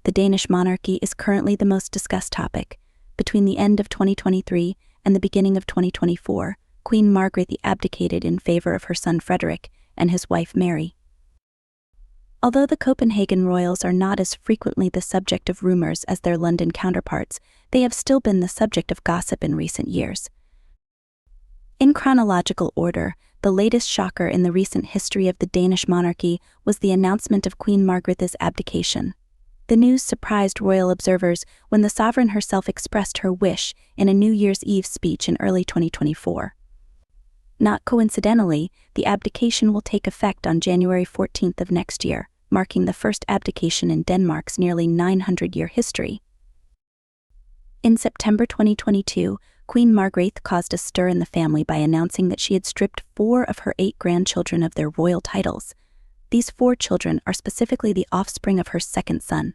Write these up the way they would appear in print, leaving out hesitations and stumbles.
The Danish monarchy is currently the most discussed topic. Between the end of 2023 and the beginning of 2024, Queen Margrethe abdicated in favor of her son Frederick and his wife Mary. Although the Copenhagen royals are not as frequently the subject of rumors as their London counterparts, they have still been the subject of gossip in recent years. In chronological order, the latest shocker in the recent history of the Danish monarchy was the announcement of Queen Margrethe's abdication. The news surprised royal observers when the sovereign herself expressed her wish in a New Year's Eve speech in early 2024. Not coincidentally, the abdication will take effect on January 14th of next year, marking the first abdication in Denmark's nearly 900-year history. In September 2022, Queen Margrethe caused a stir in the family by announcing that she had stripped 4 of her 8 grandchildren of their royal titles. These 4 children are specifically the offspring of her second son.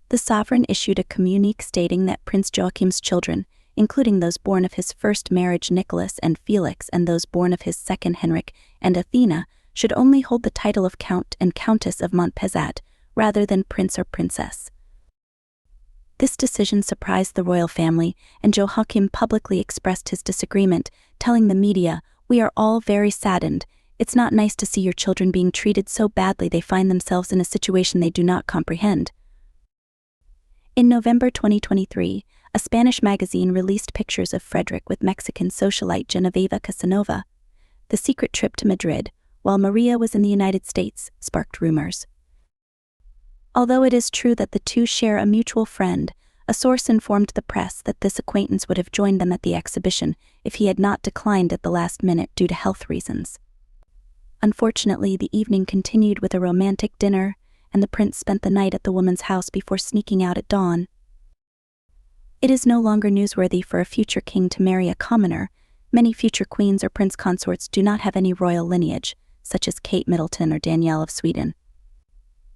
The sovereign issued a communique stating that Prince Joachim's children, including those born of his first marriage Nicholas and Felix and those born of his second Henrik and Athena, should only hold the title of Count and Countess of Montpezat, rather than Prince or Princess. This decision surprised the royal family, and Joachim publicly expressed his disagreement, telling the media, "We are all very saddened. It's not nice to see your children being treated so badly they find themselves in a situation they do not comprehend." In November 2023, a Spanish magazine released pictures of Frederick with Mexican socialite Genoveva Casanova. The secret trip to Madrid, while Maria was in the United States, sparked rumors. Although it is true that the two share a mutual friend, a source informed the press that this acquaintance would have joined them at the exhibition if he had not declined at the last minute due to health reasons. Unfortunately, the evening continued with a romantic dinner, and the prince spent the night at the woman's house before sneaking out at dawn. It is no longer newsworthy for a future king to marry a commoner. Many future queens or prince consorts do not have any royal lineage, such as Kate Middleton or Danielle of Sweden.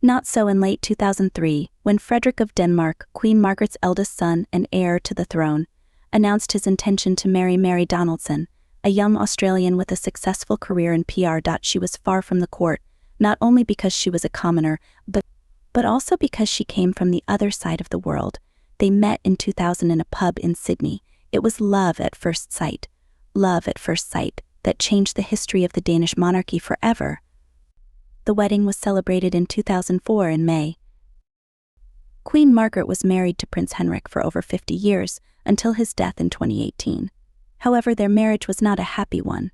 Not so in late 2003, when Frederick of Denmark, Queen Margaret's eldest son and heir to the throne, announced his intention to marry Mary Donaldson, a young Australian with a successful career in PR. She was far from the court, not only because she was a commoner, but also because she came from the other side of the world. They met in 2000 in a pub in Sydney. It was love at first sight. Love at first sight that changed the history of the Danish monarchy forever. The wedding was celebrated in 2004 in May. Queen Margaret was married to Prince Henrik for over 50 years, until his death in 2018. However, their marriage was not a happy one.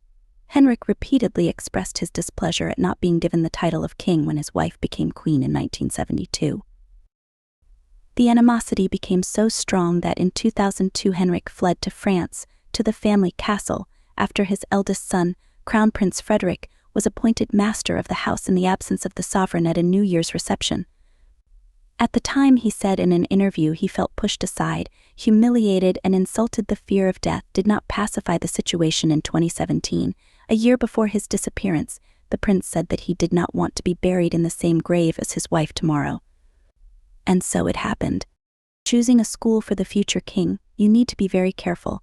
Henrik repeatedly expressed his displeasure at not being given the title of king when his wife became queen in 1972. The animosity became so strong that in 2002 Henrik fled to France, to the family castle, after his eldest son, Crown Prince Frederik, was appointed master of the house in the absence of the sovereign at a New Year's reception. At the time, he said in an interview, he felt pushed aside, humiliated and insulted. The fear of death did not pacify the situation. In 2017, a year before his disappearance, the prince said that he did not want to be buried in the same grave as his wife tomorrow. And so it happened. Choosing a school for the future king, you need to be very careful.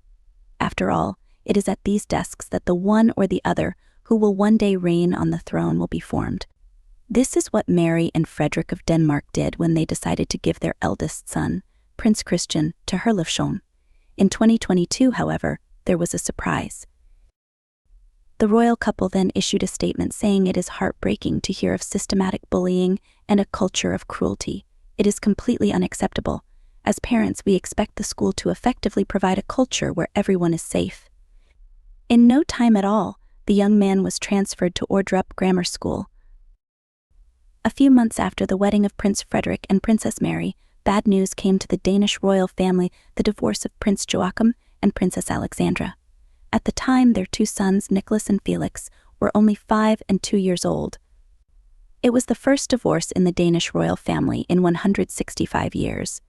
After all, it is at these desks that the one or the other who will one day reign on the throne will be formed. This is what Mary and Frederick of Denmark did when they decided to give their eldest son, Prince Christian, to Herlufsholm. In 2022, however, there was a surprise. The royal couple then issued a statement saying it is heartbreaking to hear of systematic bullying and a culture of cruelty. It is completely unacceptable. As parents, we expect the school to effectively provide a culture where everyone is safe. In no time at all, the young man was transferred to Ordrup Grammar School. A few months after the wedding of Prince Frederik and Princess Mary, bad news came to the Danish royal family: the divorce of Prince Joachim and Princess Alexandra. At the time, their 2 sons, Nicholas and Felix, were only 5 and 2 years old. It was the first divorce in the Danish royal family in 165 years.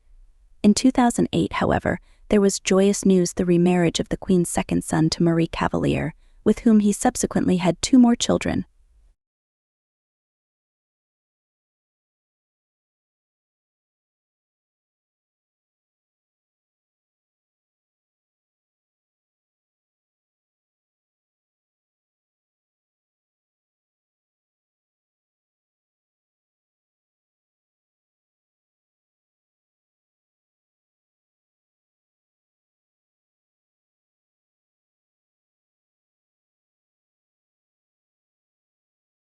In 2008, however, there was joyous news: the remarriage of the Queen's second son to Marie Cavalier, with whom he subsequently had 2 more children.